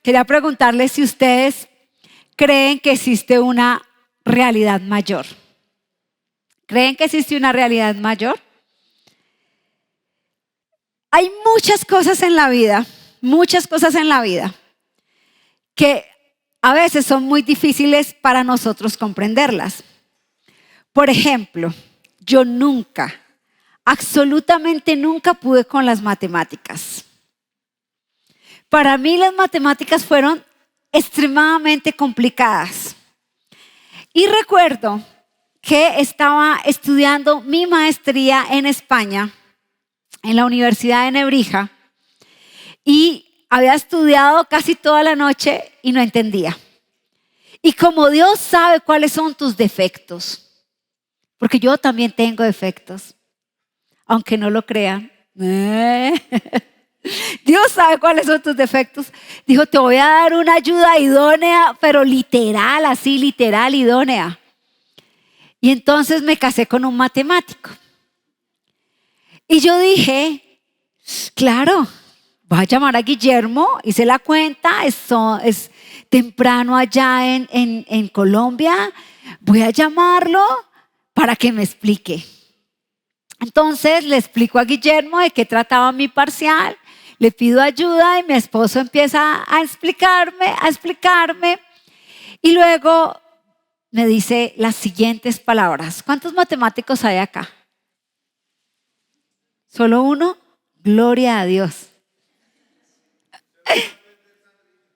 quería preguntarles si ustedes creen que existe una realidad mayor. ¿Creen que existe una realidad mayor? Hay muchas cosas en la vida que a veces son muy difíciles para nosotros comprenderlas. Por ejemplo, yo nunca, absolutamente nunca pude con las matemáticas. Para mí las matemáticas fueron extremadamente complicadas. Y recuerdo que estaba estudiando mi maestría en España, en la Universidad de Nebrija, y había estudiado casi toda la noche y no entendía. Y como Dios sabe cuáles son tus defectos, porque yo también tengo defectos, aunque no lo crean. Dios sabe cuáles son tus defectos. Dijo, te voy a dar una ayuda idónea, pero literal, así literal, idónea. Y entonces me casé con un matemático. Y yo dije, claro, voy a llamar a Guillermo, hice la cuenta, es temprano allá en Colombia, voy a llamarlo para que me explique. Entonces le explico a Guillermo de qué trataba mi parcial, le pido ayuda y mi esposo empieza a explicarme y luego me dice las siguientes palabras. ¿Cuántos matemáticos hay acá? ¿Solo uno? Gloria a Dios.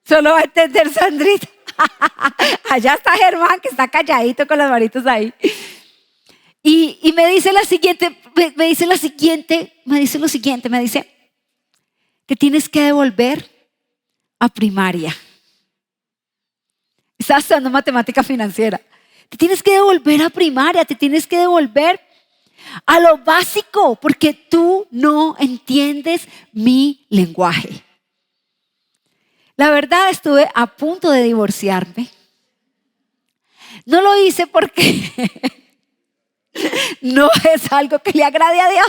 Solo va a entender Sandrita. Allá está Germán, que está calladito con las manitos ahí. Y me dice lo siguiente, te tienes que devolver a primaria. Estás estudiando matemática financiera. Te tienes que devolver a primaria, te tienes que devolver a lo básico, porque tú no entiendes mi lenguaje. La verdad, estuve a punto de divorciarme. No lo hice porque no es algo que le agrade a Dios.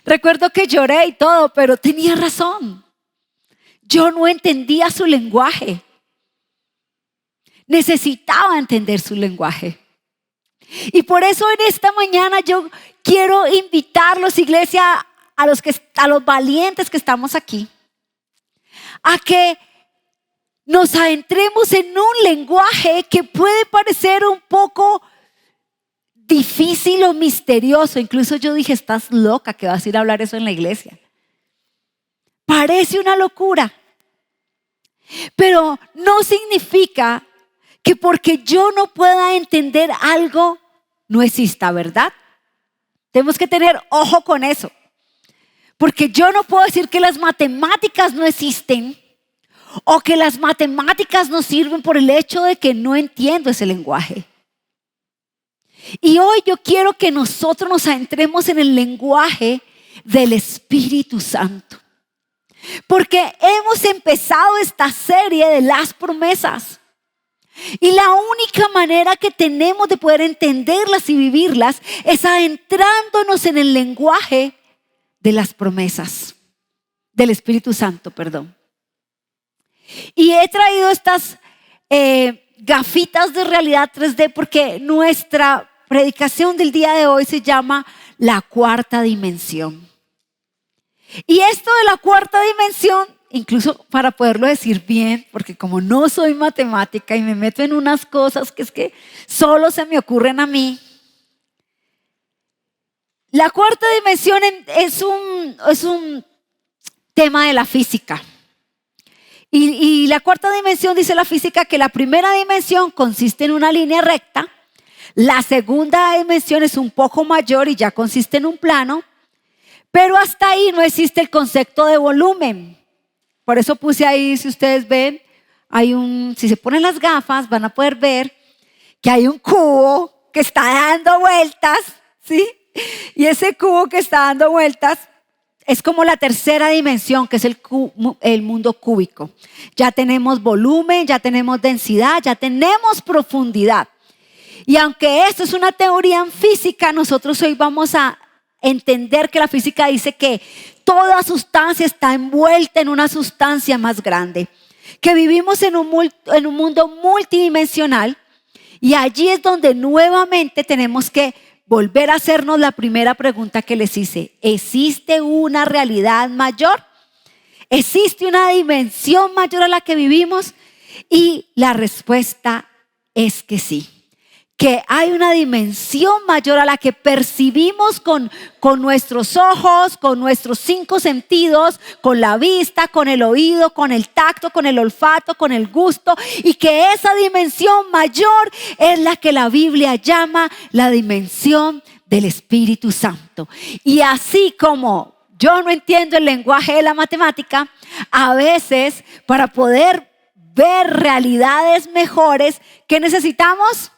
Recuerdo que lloré y todo, pero tenía razón. Yo no entendía su lenguaje. Necesitaba entender su lenguaje. Y por eso en esta mañana yo quiero invitarlos, iglesia, a los valientes que estamos aquí, a que nos adentremos en un lenguaje que puede parecer un poco difícil o misterioso. Incluso yo dije, estás loca que vas a ir a hablar eso en la iglesia. Parece una locura, pero no significa que porque yo no pueda entender algo no exista, ¿verdad? Tenemos que tener ojo con eso, porque yo no puedo decir que las matemáticas no existen o que las matemáticas no sirven por el hecho de que no entiendo ese lenguaje. Y hoy yo quiero que nosotros nos adentremos en el lenguaje del Espíritu Santo, porque hemos empezado esta serie de las promesas. Y la única manera que tenemos de poder entenderlas y vivirlas es adentrándonos en el lenguaje de las promesas del Espíritu Santo, perdón. Y he traído estas gafitas de realidad 3D porque nuestra predicación del día de hoy se llama la cuarta dimensión. Y esto de la cuarta dimensión, incluso para poderlo decir bien, porque como no soy matemática y me meto en unas cosas que es que solo se me ocurren a mí. La cuarta dimensión es un tema de la física. Y la cuarta dimensión dice la física que la primera dimensión consiste en una línea recta, la segunda dimensión es un poco mayor y ya consiste en un plano, pero hasta ahí no existe el concepto de volumen. Por eso puse ahí, si ustedes ven, si se ponen las gafas van a poder ver que hay un cubo que está dando vueltas, ¿sí? Y ese cubo que está dando vueltas es como la tercera dimensión, que es el mundo cúbico. Ya tenemos volumen, ya tenemos densidad, ya tenemos profundidad. Y aunque esto es una teoría en física, nosotros hoy vamos a entender que la física dice que toda sustancia está envuelta en una sustancia más grande. que vivimos en un mundo multidimensional y allí es donde nuevamente tenemos que volver a hacernos la primera pregunta que les hice. ¿Existe una realidad mayor? ¿Existe una dimensión mayor a la que vivimos? Y la respuesta es que sí. Que hay una dimensión mayor a la que percibimos con nuestros ojos, con nuestros 5 sentidos, con la vista, con el oído, con el tacto, con el olfato, con el gusto, y que esa dimensión mayor es la que la Biblia llama la dimensión del Espíritu Santo. Y así como yo no entiendo el lenguaje de la matemática, a veces para poder ver realidades mejores, ¿qué necesitamos?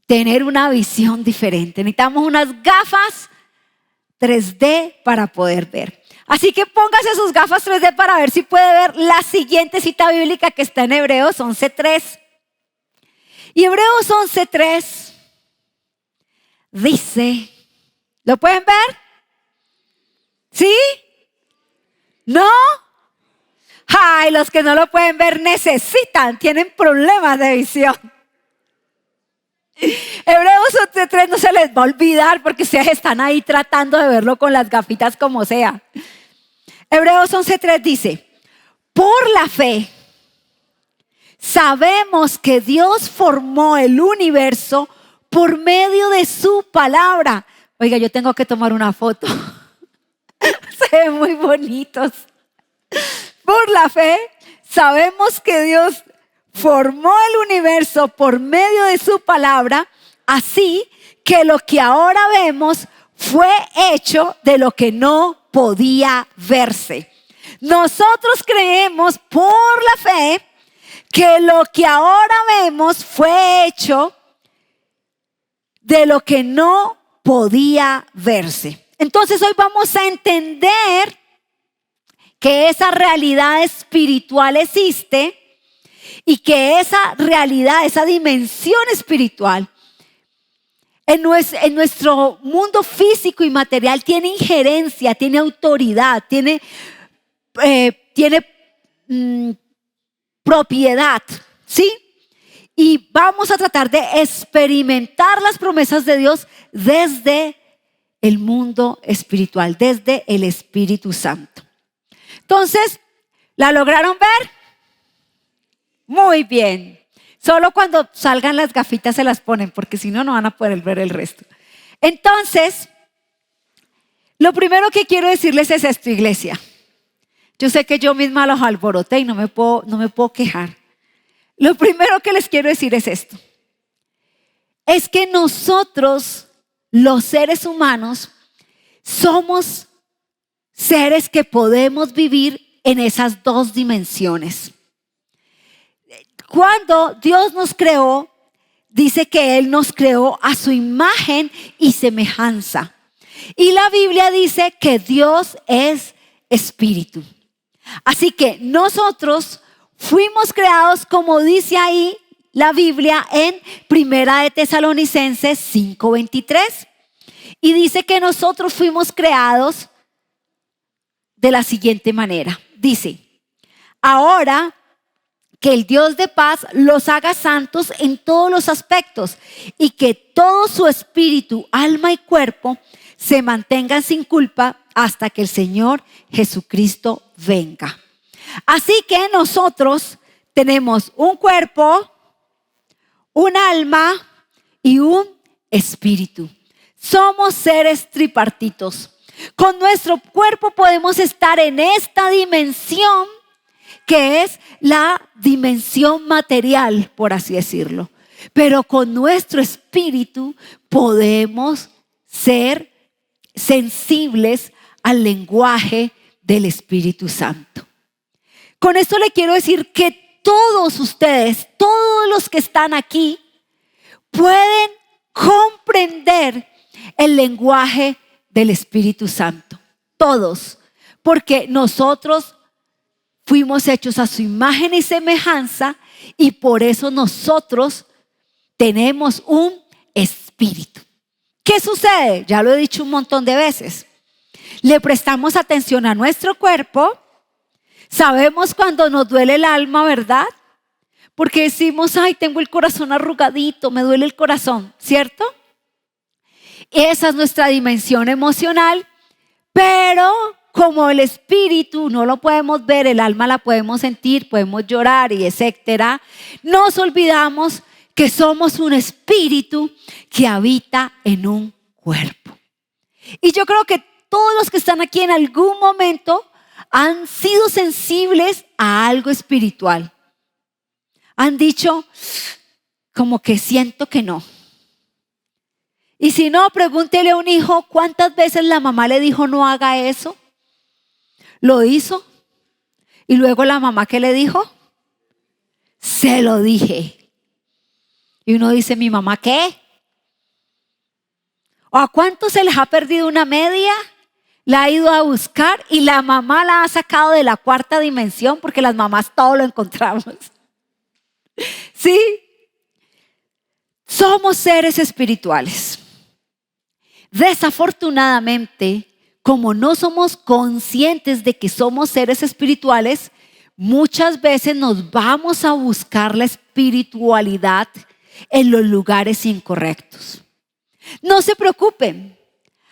Tener una visión diferente. Necesitamos unas gafas 3D para poder ver. Así que póngase sus gafas 3D para ver si puede ver la siguiente cita bíblica que está en Hebreos 11:3. Y Hebreos 11:3 dice, ¿lo pueden ver? ¿Sí? ¿No? Ay, los que no lo pueden ver tienen problemas de visión. Hebreos 11:3 no se les va a olvidar porque ustedes están ahí tratando de verlo con las gafitas como sea. Hebreos 11:3 dice, por la fe sabemos que Dios formó el universo por medio de su palabra. Oiga, yo tengo que tomar una foto. Se ven muy bonitos. Por la fe sabemos que Dios formó el universo por medio de su palabra, así que lo que ahora vemos fue hecho de lo que no podía verse. Nosotros creemos por la fe que lo que ahora vemos fue hecho de lo que no podía verse. Entonces hoy vamos a entender que esa realidad espiritual existe y que esa realidad, esa dimensión espiritual en nuestro mundo físico y material tiene injerencia, tiene autoridad, tiene propiedad, ¿sí? Y vamos a tratar de experimentar las promesas de Dios desde el mundo espiritual, desde el Espíritu Santo. Entonces, ¿la lograron ver? Muy bien. Solo cuando salgan las gafitas se las ponen, porque si no, no van a poder ver el resto. Entonces, lo primero que quiero decirles es esto, iglesia. Yo sé que yo misma los alboroté y no me puedo quejar. Lo primero que les quiero decir es esto. Es que nosotros, los seres humanos, somos seres que podemos vivir en esas 2 dimensiones. Cuando Dios nos creó, dice que Él nos creó a su imagen y semejanza. Y la Biblia dice que Dios es espíritu. Así que nosotros fuimos creados, como dice ahí la Biblia en Primera de Tesalonicenses 5:23. Y dice que nosotros fuimos creados de la siguiente manera. Dice, ahora que el Dios de paz los haga santos en todos los aspectos y que todo su espíritu, alma y cuerpo se mantengan sin culpa hasta que el Señor Jesucristo venga. Así que nosotros tenemos un cuerpo, un alma y un espíritu. Somos seres tripartitos. Con nuestro cuerpo podemos estar en esta dimensión que es la dimensión material, por así decirlo. Pero con nuestro espíritu podemos ser sensibles al lenguaje del Espíritu Santo. Con esto le quiero decir que todos ustedes, todos los que están aquí, pueden comprender el lenguaje del Espíritu Santo. Todos. Porque nosotros fuimos hechos a su imagen y semejanza y por eso nosotros tenemos un espíritu. ¿Qué sucede? Ya lo he dicho un montón de veces. Le prestamos atención a nuestro cuerpo, Sabemos cuando nos duele el alma, ¿verdad? Porque decimos, ay, tengo el corazón arrugadito, me duele el corazón, ¿cierto? Esa es nuestra dimensión emocional, pero como el espíritu no lo podemos ver, el alma la podemos sentir, podemos llorar y etcétera, nos olvidamos que somos un espíritu que habita en un cuerpo. Y yo creo que todos los que están aquí en algún momento han sido sensibles a algo espiritual. Han dicho, como que siento que no. Y si no, pregúntele a un hijo cuántas veces la mamá le dijo no haga eso. Lo hizo. Y luego la mamá, ¿qué le dijo? Se lo dije. Y uno dice, ¿mi mamá qué? ¿O a cuántos se les ha perdido una media? La ha ido a buscar y la mamá la ha sacado de la cuarta dimensión, porque las mamás todo lo encontramos. ¿Sí? Somos seres espirituales. Desafortunadamente, como no somos conscientes de que somos seres espirituales, muchas veces nos vamos a buscar la espiritualidad en los lugares incorrectos. No se preocupen,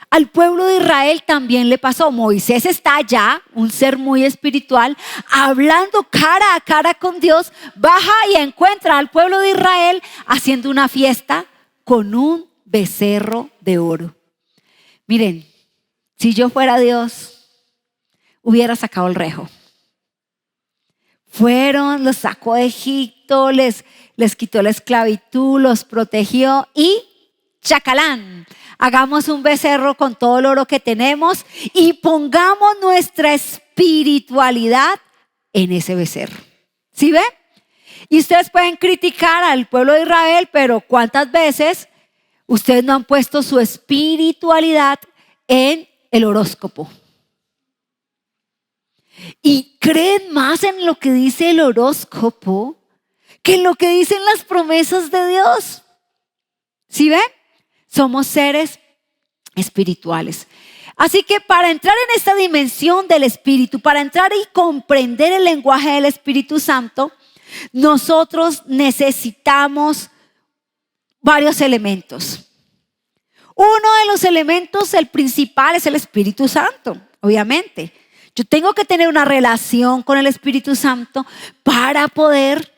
al pueblo de Israel también le pasó. Moisés está allá, un ser muy espiritual, hablando cara a cara con Dios, baja y encuentra al pueblo de Israel haciendo una fiesta con un becerro de oro. Miren, si yo fuera Dios, hubiera sacado el rejo. Fueron, los sacó de Egipto, les quitó la esclavitud, los protegió y chacalán, hagamos un becerro con todo el oro que tenemos y pongamos nuestra espiritualidad en ese becerro. ¿Sí ven? Y ustedes pueden criticar al pueblo de Israel, pero ¿cuántas veces ustedes no han puesto su espiritualidad en el horóscopo? Y creen más en lo que dice el horóscopo que en lo que dicen las promesas de Dios. ¿Sí ven? Somos seres espirituales. Así que para entrar en esta dimensión del Espíritu, para entrar y comprender el lenguaje del Espíritu Santo, nosotros necesitamos varios elementos. Uno de los elementos, el principal, es el Espíritu Santo, obviamente. Yo tengo que tener una relación con el Espíritu Santo para poder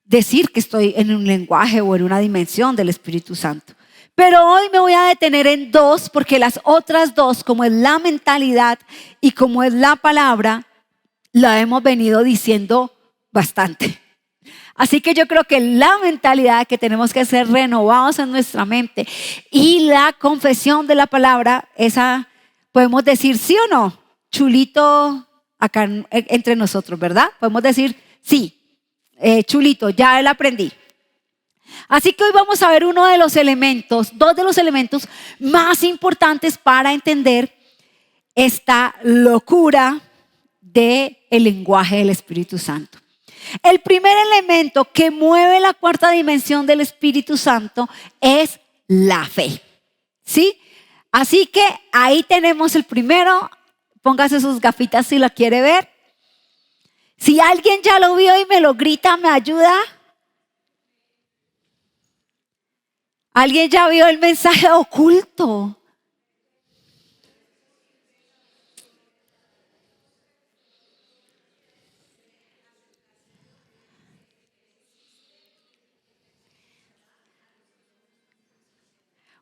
decir que estoy en un lenguaje o en una dimensión del Espíritu Santo. Pero hoy me voy a detener en dos, porque las otras dos, como es la mentalidad y como es la palabra, la hemos venido diciendo bastante. Así que yo creo que la mentalidad, que tenemos que ser renovados en nuestra mente, y la confesión de la palabra, esa podemos decir sí o no, chulito acá entre nosotros, ¿verdad? Podemos decir sí, chulito, ya la aprendí. Así que hoy vamos a ver uno de los elementos, dos de los elementos más importantes para entender esta locura del lenguaje del Espíritu Santo. El primer elemento que mueve la cuarta dimensión del Espíritu Santo es la fe. ¿Sí? Así que ahí tenemos el primero. Póngase sus gafitas si la quiere ver. Si alguien ya lo vio y me lo grita, ¿me ayuda? ¿Alguien ya vio el mensaje oculto?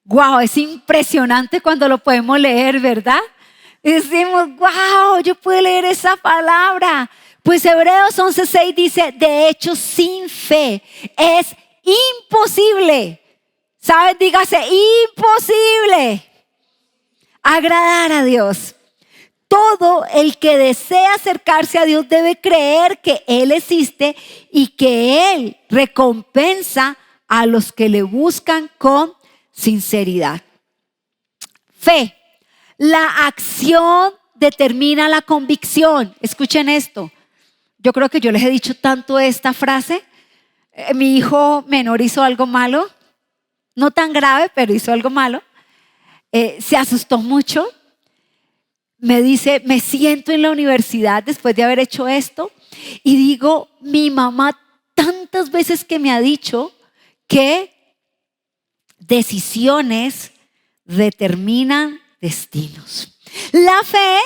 Wow, es impresionante cuando lo podemos leer, ¿verdad? Y decimos, wow, yo puedo leer esa palabra. Pues Hebreos 11:6 dice, de hecho, sin fe es imposible. ¿Sabes? Dígase, imposible agradar a Dios. Todo el que desea acercarse a Dios debe creer que Él existe y que Él recompensa a los que le buscan con sinceridad. Fe. La acción determina la convicción. Escuchen esto. Yo creo que yo les he dicho tanto esta frase. Mi hijo menor hizo algo malo. No tan grave, pero hizo algo malo. Se asustó mucho. me dice, me siento en la universidad después de haber hecho esto y digo, mi mamá tantas veces que me ha dicho que decisiones determinan destinos. La fe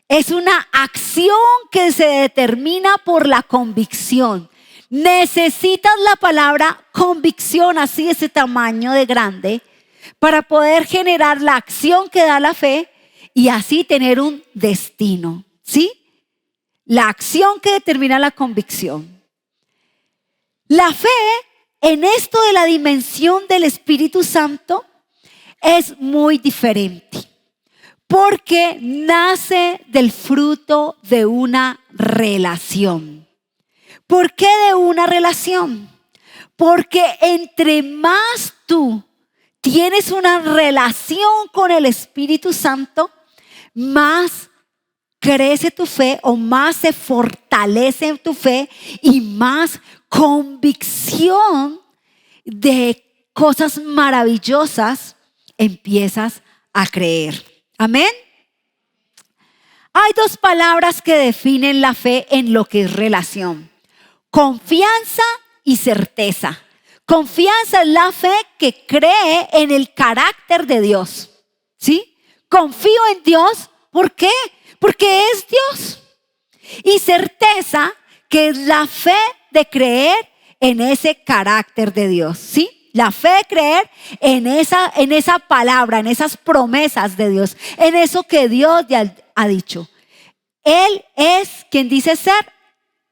es una acción que se determina por la convicción. Necesitas la palabra convicción, así ese tamaño de grande, para poder generar la acción que da la fe y así tener un destino, ¿sí? La acción que determina la convicción. La fe en esto de la dimensión del Espíritu Santo es muy diferente, porque nace del fruto de una relación. ¿Por qué de una relación? Porque entre más tú tienes una relación con el Espíritu Santo, más crece tu fe o más se fortalece tu fe y más convicción de cosas maravillosas empiezas a creer. Amén. Hay dos palabras que definen la fe en lo que es relación: confianza y certeza. Confianza es la fe que cree en el carácter de Dios, ¿sí? Confío en Dios, ¿por qué? Porque es Dios. Y certeza, que es la fe de creer en ese carácter de Dios, ¿sí? La fe de creer en esa palabra, en esas promesas de Dios, en eso que Dios ya ha dicho. Él es quien dice ser,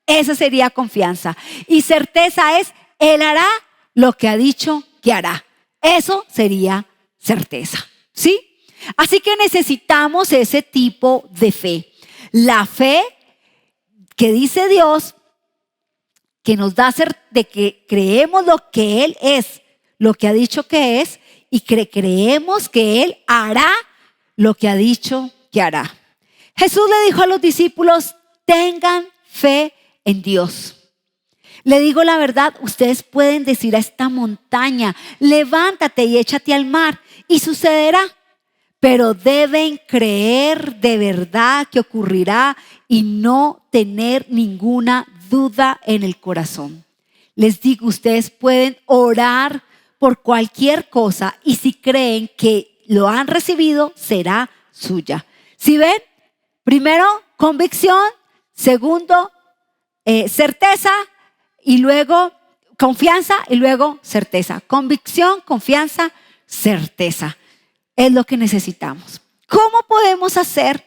esa sería confianza. Y certeza es, Él hará lo que ha dicho que hará. Eso sería certeza, ¿sí? Así que necesitamos ese tipo de fe. La fe que dice Dios, que nos da de que creemos lo que Él es, lo que ha dicho que es, y creemos que Él hará lo que ha dicho que hará. Jesús le dijo a los discípulos, tengan fe en Dios. Le digo la verdad, ustedes pueden decir a esta montaña, levántate y échate al mar, y sucederá. Pero deben creer de verdad que ocurrirá y no tener ninguna duda en el corazón. Les digo, ustedes pueden orar por cualquier cosa y si creen que lo han recibido, será suya. ¿Sí ven? Primero, convicción. Segundo, certeza. Y luego, confianza. Y luego, certeza. Convicción, confianza, certeza. Es lo que necesitamos. ¿Cómo podemos hacer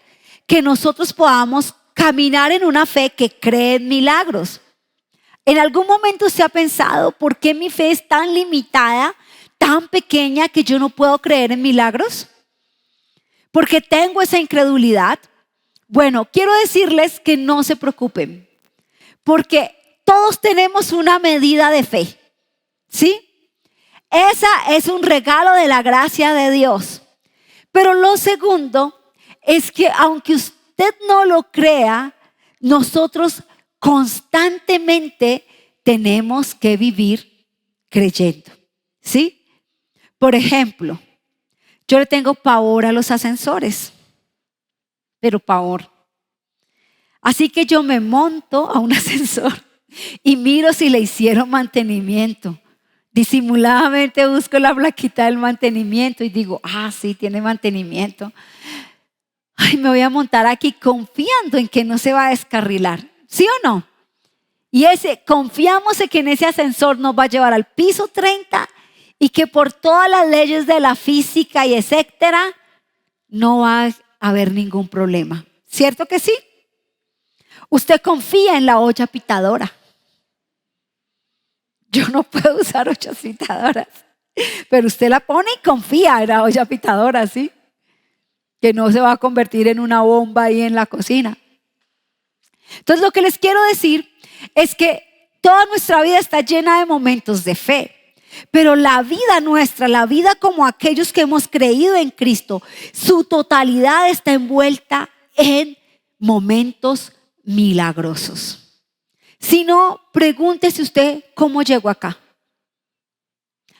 que nosotros podamos caminar en una fe que cree en milagros? ¿En algún momento se ha pensado por qué mi fe es tan limitada, tan pequeña que yo no puedo creer en milagros? ¿Por qué tengo esa incredulidad? Bueno, quiero decirles que no se preocupen, porque todos tenemos una medida de fe, ¿sí? Esa es un regalo de la gracia de Dios. Pero lo segundo es que aunque usted no lo crea, nosotros constantemente tenemos que vivir creyendo, ¿sí? Por ejemplo, yo le tengo pavor a los ascensores, pero pavor. Así que yo me monto a un ascensor y miro si le hicieron mantenimiento. Disimuladamente busco la plaquita del mantenimiento y digo, sí, tiene mantenimiento. Ay, me voy a montar aquí confiando en que no se va a descarrilar. ¿Sí o no? Y confiamos en que en ese ascensor nos va a llevar al piso 30 y que por todas las leyes de la física y etcétera, no va a haber ningún problema. ¿Cierto que sí? Usted confía en la olla pitadora. Yo no puedo usar ollas pitadoras, pero usted la pone y confía en la olla pitadora, ¿sí? Que no se va a convertir en una bomba ahí en la cocina. Entonces lo que les quiero decir es que toda nuestra vida está llena de momentos de fe, pero la vida nuestra, la vida como aquellos que hemos creído en Cristo, su totalidad está envuelta en momentos milagrosos. Si no, pregúntese usted cómo llegó acá.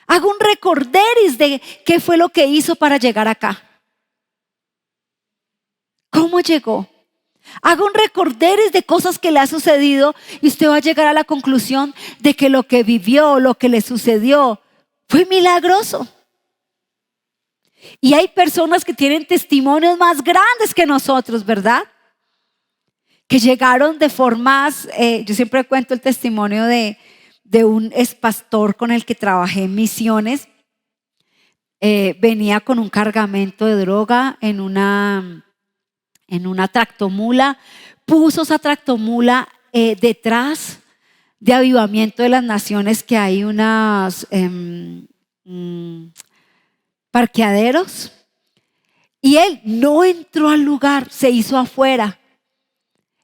Haga un recorderis de qué fue lo que hizo para llegar acá. ¿Cómo llegó? Haga un recorderis de cosas que le ha sucedido y usted va a llegar a la conclusión de que lo que vivió, lo que le sucedió, fue milagroso. Y hay personas que tienen testimonios más grandes que nosotros, ¿verdad? Que llegaron de formas, yo siempre cuento el testimonio de un expastor con el que trabajé en misiones. Venía con un cargamento de droga en una tractomula, puso esa tractomula detrás de Avivamiento de las Naciones, que hay unos parqueaderos, y él no entró al lugar, se hizo afuera.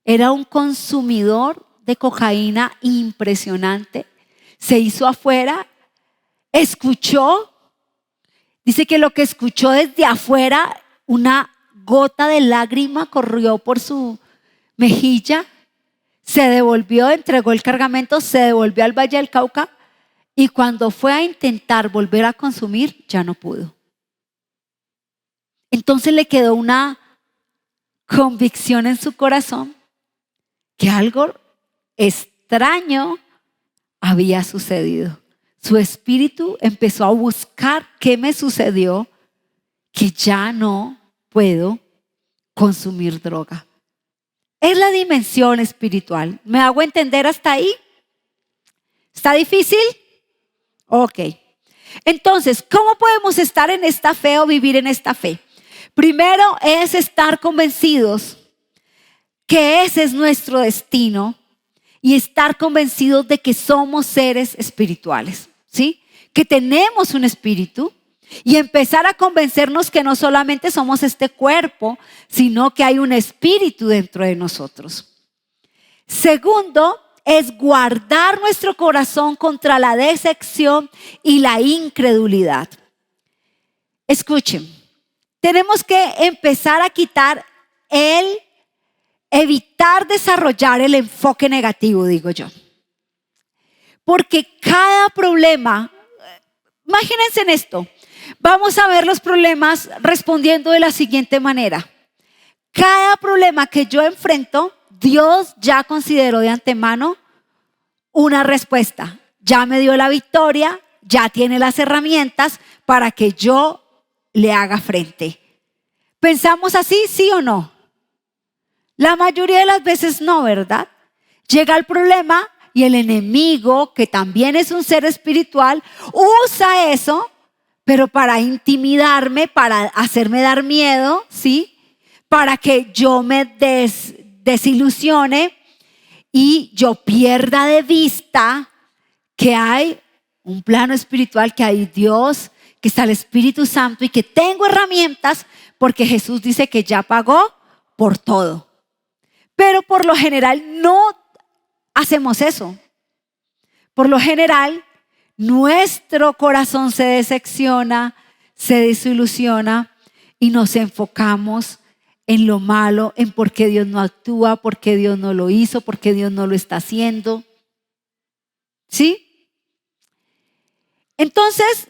Era un consumidor de cocaína impresionante, se hizo afuera, escuchó, dice que lo que escuchó desde afuera, una gota de lágrima corrió por su mejilla, se devolvió, entregó el cargamento, se devolvió al Valle del Cauca y cuando fue a intentar volver a consumir, ya no pudo. Entonces le quedó una convicción en su corazón que algo extraño había sucedido. Su espíritu empezó a buscar qué me sucedió, que ya no puedo consumir droga. Es la dimensión espiritual. ¿Me hago entender hasta ahí? ¿Está difícil? Ok. Entonces, ¿cómo podemos estar en esta fe o vivir en esta fe? Primero es estar convencidos que ese es nuestro destino y estar convencidos de que somos seres espirituales, ¿sí? Que tenemos un espíritu. Y empezar a convencernos que no solamente somos este cuerpo, sino que hay un espíritu dentro de nosotros. Segundo, es guardar nuestro corazón contra la decepción y la incredulidad. Escuchen, tenemos que empezar a quitar evitar desarrollar el enfoque negativo, digo yo. Porque cada problema, imagínense en esto. Vamos a ver los problemas respondiendo de la siguiente manera. Cada problema que yo enfrento, Dios ya consideró de antemano una respuesta. Ya me dio la victoria, ya tiene las herramientas para que yo le haga frente. ¿Pensamos así, sí o no? La mayoría de las veces no, ¿verdad? Llega el problema y el enemigo, que también es un ser espiritual, usa eso, pero para intimidarme, para hacerme dar miedo, ¿sí? Para que yo me desilusione y yo pierda de vista que hay un plano espiritual, que hay Dios, que está el Espíritu Santo y que tengo herramientas porque Jesús dice que ya pagó por todo. Pero por lo general no hacemos eso. Por lo general, nuestro corazón se decepciona, se desilusiona y nos enfocamos en lo malo, en por qué Dios no actúa, por qué Dios no lo hizo, por qué Dios no lo está haciendo. ¿Sí? Entonces,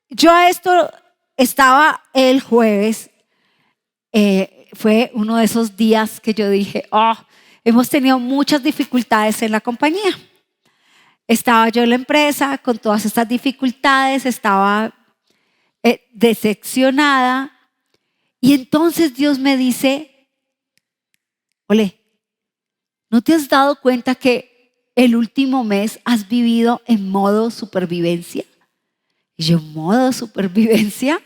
yo a esto estaba el jueves, fue uno de esos días que yo dije, hemos tenido muchas dificultades en la compañía. Estaba yo en la empresa con todas estas dificultades, estaba decepcionada y entonces Dios me dice, Ole, ¿no te has dado cuenta que el último mes has vivido en modo supervivencia? Y yo, ¿modo supervivencia?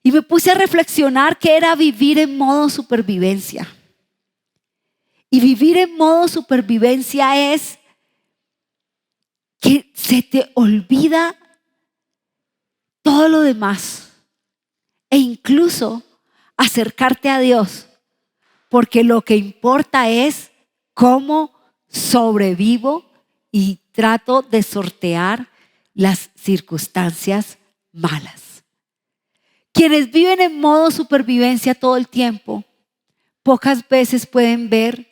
Y me puse a reflexionar qué era vivir en modo supervivencia. Y vivir en modo supervivencia es que se te olvida todo lo demás e incluso acercarte a Dios, porque lo que importa es cómo sobrevivo y trato de sortear las circunstancias malas. Quienes viven en modo supervivencia todo el tiempo, pocas veces pueden ver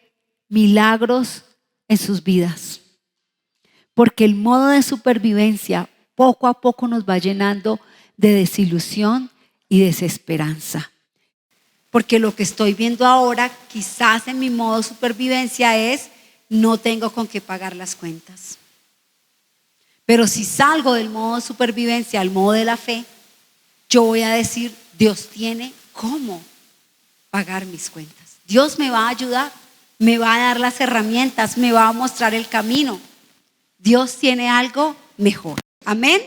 milagros en sus vidas. Porque el modo de supervivencia poco a poco nos va llenando de desilusión y desesperanza. Porque lo que estoy viendo ahora, quizás en mi modo de supervivencia, es no tengo con qué pagar las cuentas. Pero si salgo del modo de supervivencia al modo de la fe, yo voy a decir, Dios tiene cómo pagar mis cuentas. Dios me va a ayudar, me va a dar las herramientas, me va a mostrar el camino. Dios tiene algo mejor. Amén.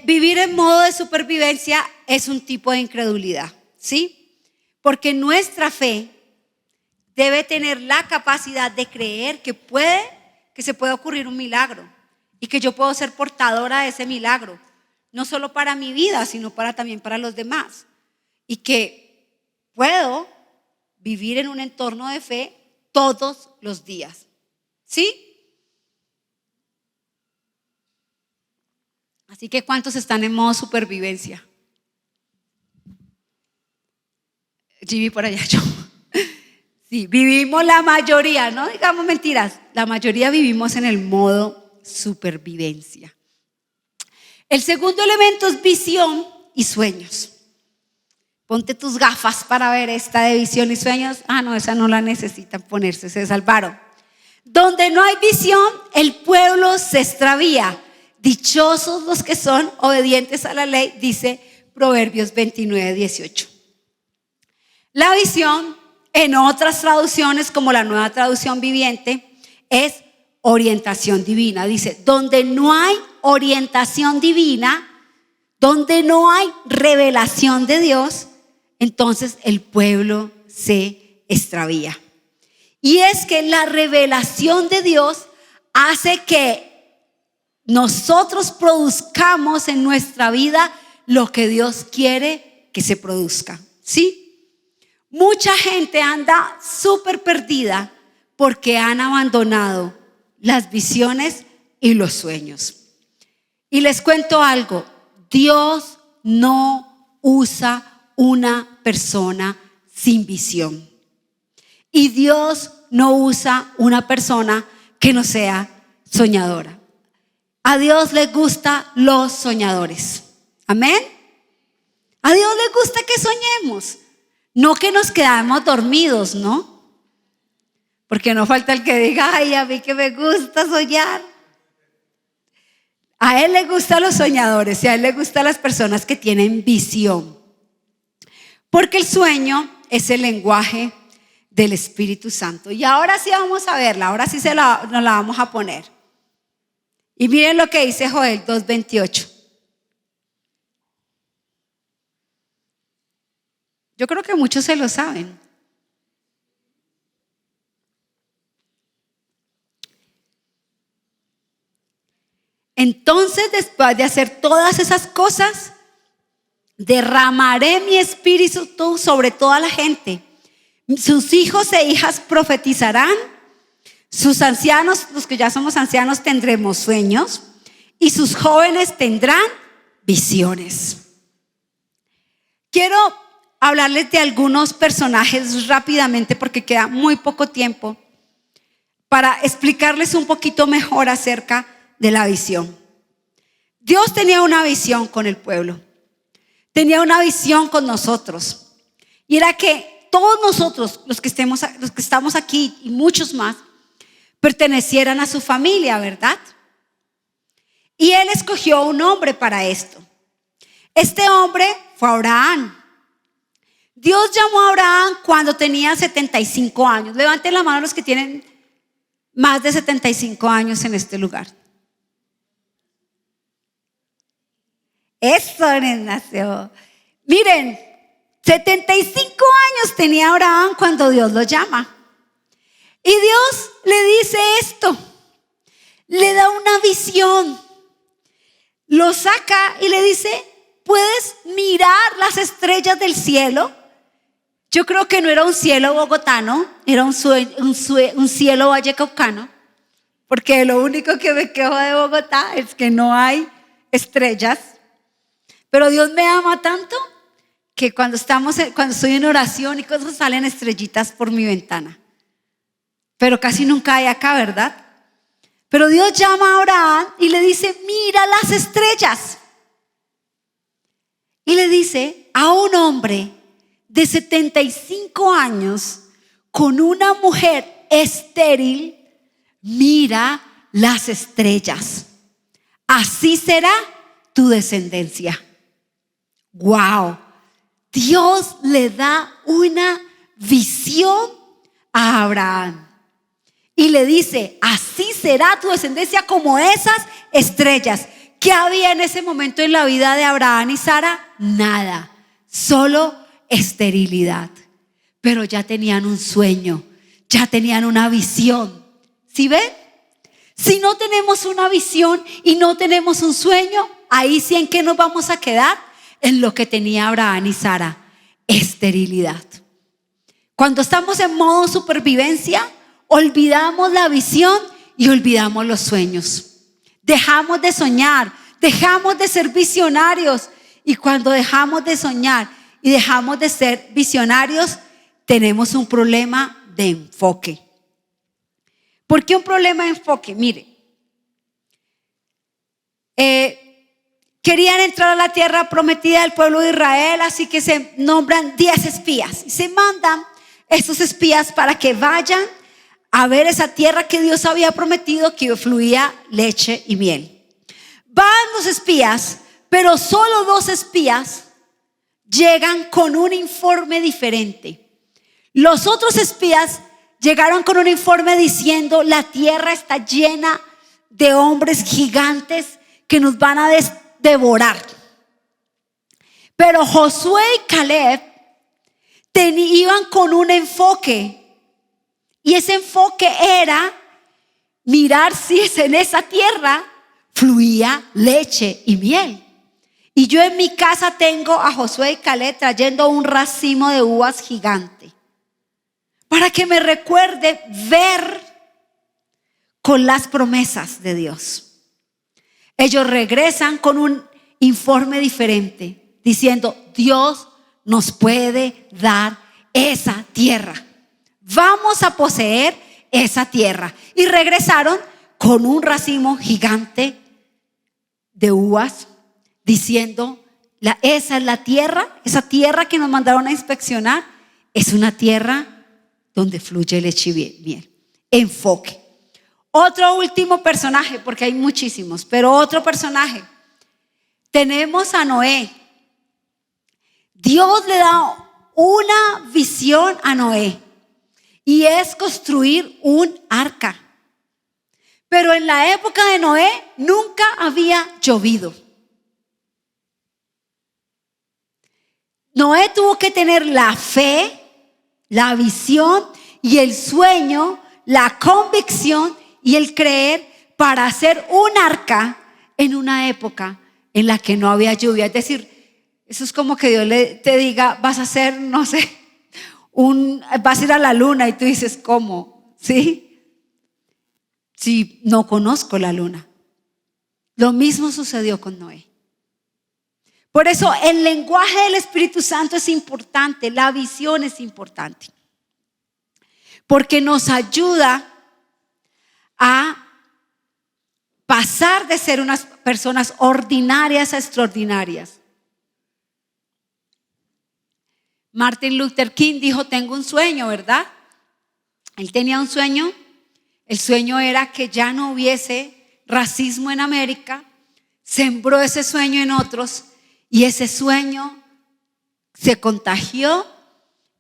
Vivir en modo de supervivencia es un tipo de incredulidad, ¿sí? Porque nuestra fe debe tener la capacidad de creer que se puede ocurrir un milagro y que yo puedo ser portadora de ese milagro, no solo para mi vida, sino también para los demás. Y que puedo vivir en un entorno de fe todos los días, ¿sí? Así que ¿cuántos están en modo supervivencia? Viví por allá yo. Sí, vivimos la mayoría, no digamos mentiras, la mayoría vivimos en el modo supervivencia. El segundo elemento es visión y sueños. Ponte tus gafas para ver esta de visión y sueños. No, esa no la necesitan ponerse, se salvaron. Donde no hay visión, el pueblo se extravía. Dichosos los que son obedientes a la ley, dice Proverbios 29:18. La visión, en otras traducciones como la Nueva Traducción Viviente, es orientación divina. Dice, donde no hay orientación divina, donde no hay revelación de Dios, entonces el pueblo se extravía. Y es que la revelación de Dios hace que nosotros produzcamos en nuestra vida lo que Dios quiere que se produzca, ¿sí? Mucha gente anda súper perdida porque han abandonado las visiones y los sueños. Y les cuento algo, Dios no usa una persona sin visión. Y Dios no usa una persona que no sea soñadora. A Dios le gustan los soñadores. Amén. A Dios le gusta que soñemos, no que nos quedamos dormidos, ¿no? Porque no falta el que diga, ay, a mí que me gusta soñar. A Él le gustan los soñadores y a Él le gustan las personas que tienen visión. Porque el sueño es el lenguaje del Espíritu Santo. Y ahora sí vamos a verla, ahora sí nos la vamos a poner. Y miren lo que dice Joel 2:28. Yo creo que muchos se lo saben. Entonces, después de hacer todas esas cosas, derramaré mi espíritu sobre toda la gente. Sus hijos e hijas profetizarán. Sus ancianos, los que ya somos ancianos, tendremos sueños. Y sus jóvenes tendrán visiones. Quiero hablarles de algunos personajes rápidamente porque queda muy poco tiempo para explicarles un poquito mejor acerca de la visión. Dios tenía una visión con el pueblo, tenía una visión con nosotros, y era que todos nosotros, los que estamos aquí y muchos más, pertenecieran a su familia, ¿verdad? Y Él escogió un hombre para esto. Este hombre fue Abraham. Dios llamó a Abraham cuando tenía 75 años. Levanten la mano los que tienen más de 75 años en este lugar. Eso nació. Miren, 75 años tenía Abraham cuando Dios lo llama. Y Dios le dice esto, le da una visión, lo saca y le dice, ¿puedes mirar las estrellas del cielo? Yo creo que no era un cielo bogotano, era un cielo vallecaucano, porque lo único que me quejo de Bogotá es que no hay estrellas. Pero Dios me ama tanto que cuando estoy en oración y cosas, salen estrellitas por mi ventana. Pero casi nunca hay acá, ¿verdad? Pero Dios llama a Abraham y le dice, mira las estrellas. Y le dice a un hombre de 75 años con una mujer estéril: mira las estrellas, así será tu descendencia. Wow, Dios le da una visión a Abraham y le dice: así será tu descendencia como esas estrellas. ¿Qué había en ese momento en la vida de Abraham y Sara? Nada, solo esterilidad. Pero ya tenían un sueño, ya tenían una visión. ¿Sí ven? Si no tenemos una visión y no tenemos un sueño, ahí sí, ¿en qué nos vamos a quedar? En lo que tenía Abraham y Sara: esterilidad. Cuando estamos en modo supervivencia, olvidamos la visión y olvidamos los sueños. Dejamos de soñar, dejamos de ser visionarios. Y cuando dejamos de soñar y dejamos de ser visionarios, tenemos un problema de enfoque. ¿Por qué un problema de enfoque? Mire, querían entrar a la tierra prometida del pueblo de Israel, así que se nombran 10 espías y se mandan esos espías para que vayan a ver esa tierra que Dios había prometido, que fluía leche y miel. Van los espías, pero solo 2 espías llegan con un informe diferente. Los otros espías llegaron con un informe diciendo: la tierra está llena de hombres gigantes que nos van a devorar. Pero Josué y Caleb iban con un enfoque. Y ese enfoque era mirar si en esa tierra fluía leche y miel. Y yo en mi casa tengo a Josué y Caleb trayendo un racimo de uvas gigante, para que me recuerde ver con las promesas de Dios. Ellos regresan con un informe diferente, diciendo: Dios nos puede dar esa tierra. Vamos a poseer esa tierra. Y regresaron con un racimo gigante de uvas, diciendo: esa es la tierra, esa tierra que nos mandaron a inspeccionar, es una tierra donde fluye leche y miel. Enfoque. Otro último personaje, porque hay muchísimos, pero otro personaje. Tenemos a Noé. Dios le da una visión a Noé, y es construir un arca. Pero en la época de Noé nunca había llovido. Noé tuvo que tener la fe, la visión y el sueño, la convicción y el creer para hacer un arca en una época en la que no había lluvia. Es decir, eso es como que Dios te diga: vas a hacer, no sé, vas a ir a la luna, y tú dices: ¿cómo? ¿Sí? Si no conozco la luna. Lo mismo sucedió con Noé. Por eso el lenguaje del Espíritu Santo es importante, la visión es importante, porque nos ayuda a pasar de ser unas personas ordinarias a extraordinarias. Martin Luther King dijo: tengo un sueño, ¿verdad? Él tenía un sueño. El sueño era que ya no hubiese racismo en América. Sembró ese sueño en otros, y ese sueño se contagió,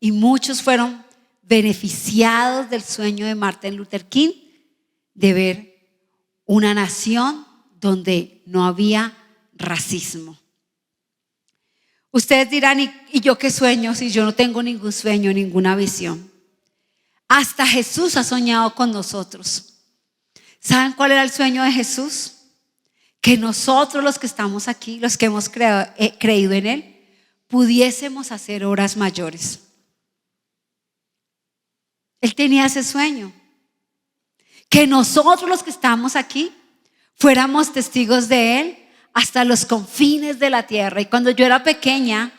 y muchos fueron beneficiados del sueño de Martin Luther King, de ver una nación donde no había racismo. Ustedes dirán: ¿y yo qué sueño si yo no tengo ningún sueño, ninguna visión? Hasta Jesús ha soñado con nosotros. ¿Saben cuál era el sueño de Jesús? Que nosotros, los que estamos aquí, los que hemos creído en Él, pudiésemos hacer obras mayores. Él tenía ese sueño, que nosotros, los que estamos aquí, fuéramos testigos de Él hasta los confines de la tierra. Y cuando yo era pequeña,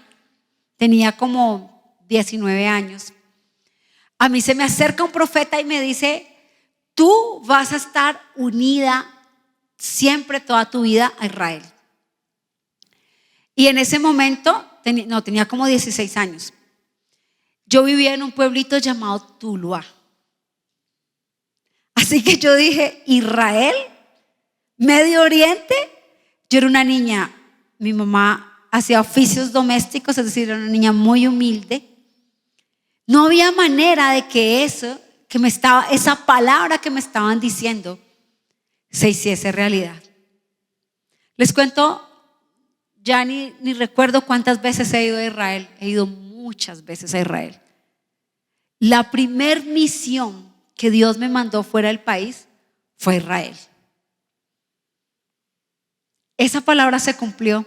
tenía como 19 años, a mí se me acerca un profeta y me dice: tú vas a estar unida siempre, toda tu vida, a Israel. Y en ese momento, tenía como 16 años. Yo vivía en un pueblito llamado Tuluá. Así que yo dije, Israel, Medio Oriente. Yo era una niña, mi mamá hacía oficios domésticos, es decir, era una niña muy humilde. No había manera de que esa palabra que me estaban diciendo se hiciese realidad. Les cuento, ya ni recuerdo cuántas veces he ido a Israel. He ido muchas veces a Israel. La primer misión que Dios me mandó fuera del país fue a Israel. Esa palabra se cumplió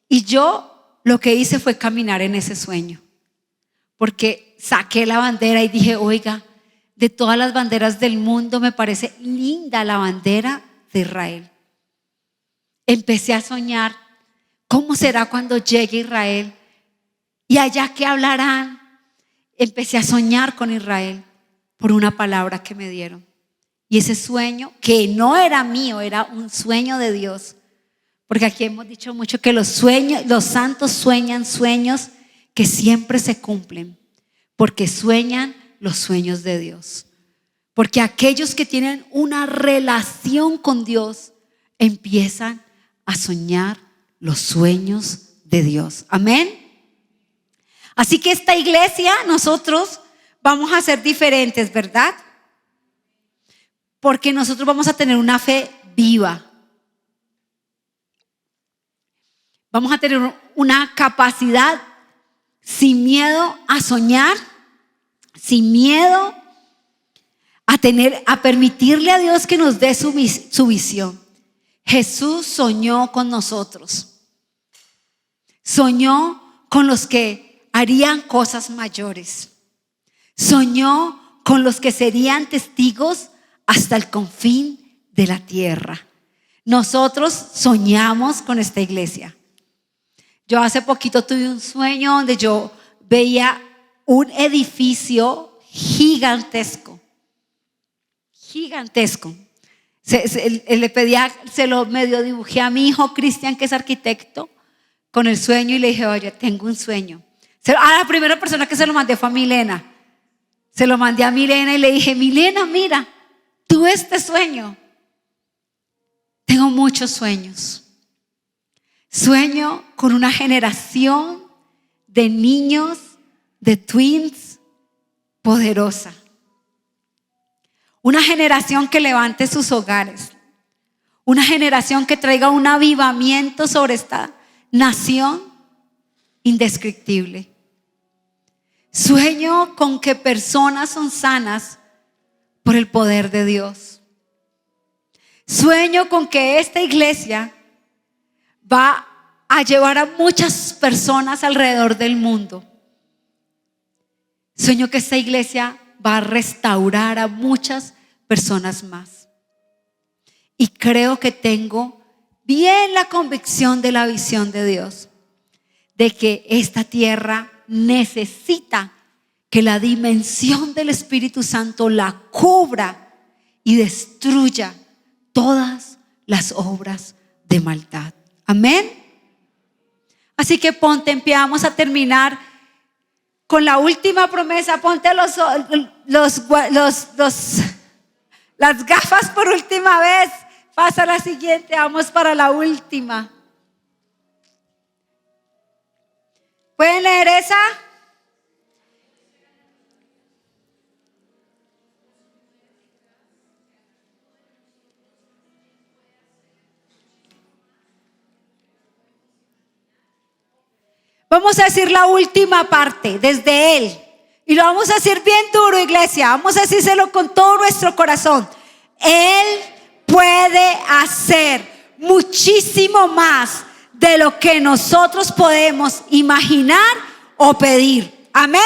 y yo lo que hice fue caminar en ese sueño, porque saqué la bandera y dije, oiga, de todas las banderas del mundo me parece linda la bandera de Israel. Empecé a soñar, ¿cómo será cuando llegue a Israel? ¿Y allá qué hablarán? Empecé a soñar con Israel por una palabra que me dieron. Y ese sueño, que no era mío, era un sueño de Dios. Porque aquí hemos dicho mucho que los santos sueñan sueños que siempre se cumplen, porque sueñan los sueños de Dios. Porque aquellos que tienen una relación con Dios empiezan a soñar los sueños de Dios. Amén. Así que esta iglesia, nosotros vamos a ser diferentes, ¿verdad? Porque nosotros vamos a tener una fe viva. Vamos a tener una capacidad sin miedo a soñar, sin miedo a permitirle a Dios que nos dé su visión. Jesús soñó con nosotros. Soñó con los que harían cosas mayores. Soñó con los que serían testigos hasta el confín de la tierra. Nosotros soñamos con esta iglesia. Yo hace poquito tuve un sueño donde yo veía un edificio gigantesco. Le pedía, se lo medio dibujé a mi hijo Cristian, que es arquitecto, con el sueño, y le dije, oye, tengo un sueño. A la primera persona que se lo mandé fue a Milena. Se lo mandé a Milena y le dije, Milena, mira, tuve este sueño. Tengo muchos sueños. Sueño con una generación de niños, de twins, poderosa. Una generación que levante sus hogares. Una generación que traiga un avivamiento sobre esta nación indescriptible. Sueño con que personas son sanas por el poder de Dios. Sueño con que esta iglesia va a llevar a muchas personas alrededor del mundo. Sueño que esta iglesia va a restaurar a muchas personas más. Y creo que tengo bien la convicción de la visión de Dios, de que esta tierra necesita que la dimensión del Espíritu Santo la cubra y destruya todas las obras de maldad. Amén. Así que ponte en pie, vamos a terminar con la última promesa. Ponte las gafas por última vez. Pasa a la siguiente, vamos para la última. ¿Pueden leer esa? Vamos a decir la última parte desde Él. Y lo vamos a decir bien duro, iglesia. Vamos a decírselo con todo nuestro corazón. Él puede hacer muchísimo más de lo que nosotros podemos imaginar o pedir. Amén.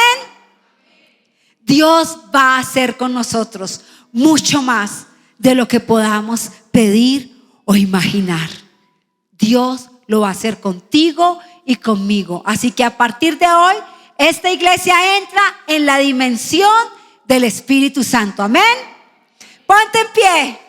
Dios va a hacer con nosotros mucho más de lo que podamos pedir o imaginar. Dios lo va a hacer contigo y conmigo. Así que a partir de hoy, esta iglesia entra en la dimensión del Espíritu Santo. Amén. Ponte en pie.